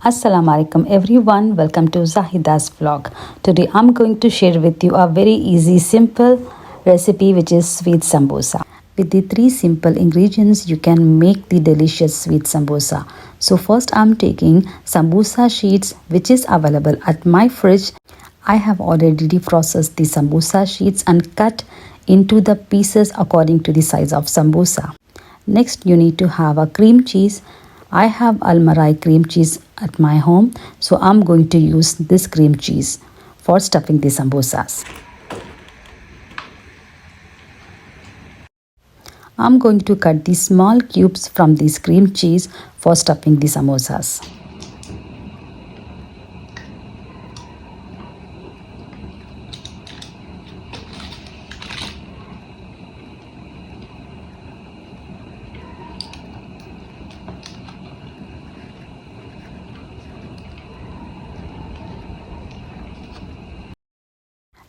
Assalamu alaikum everyone, welcome to Zahida's vlog. Today I'm going to share with you a very easy simple recipe which is sweet sambosa. With the three simple ingredients you can make the delicious sweet sambosa. So first I'm taking Samboosa Sheets which is available at my fridge. I have already deprocessed the Samboosa sheets and cut into the pieces according to the size of sambosa. Next you need to have a cream cheese. I have Almarai cream cheese at my home, so I'm going to use this cream cheese for stuffing the sambosas. I'm going to cut the small cubes from this cream cheese for stuffing the samosas.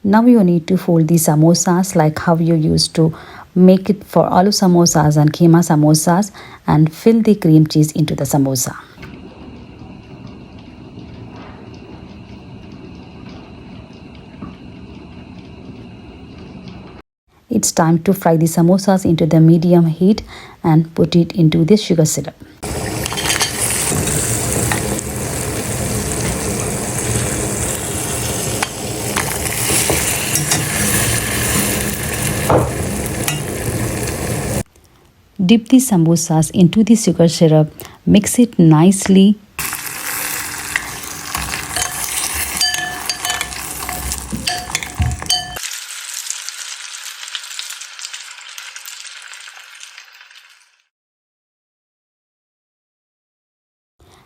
Now you need to fold the samosas like how you used to make it for aloo samosas and keema samosas and fill the cream cheese into the samosa. It's time to fry the samosas into the medium heat and put it into the sugar syrup. Dip the samosas into the sugar syrup, mix it nicely.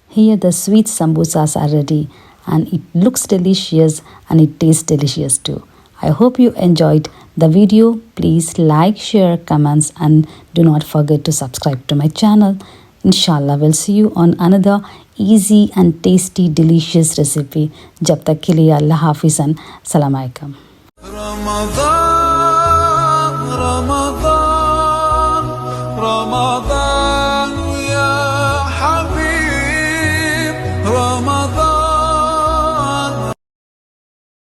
Here the sweet sambosas are ready and it looks delicious and it tastes delicious too. I hope you enjoyed the video. Please like, share, comments and do not forget to subscribe to my channel. Inshallah, we'll see you on another easy and tasty delicious recipe. Jab tak ke liye Allah Hafiz and Salam Alaikum.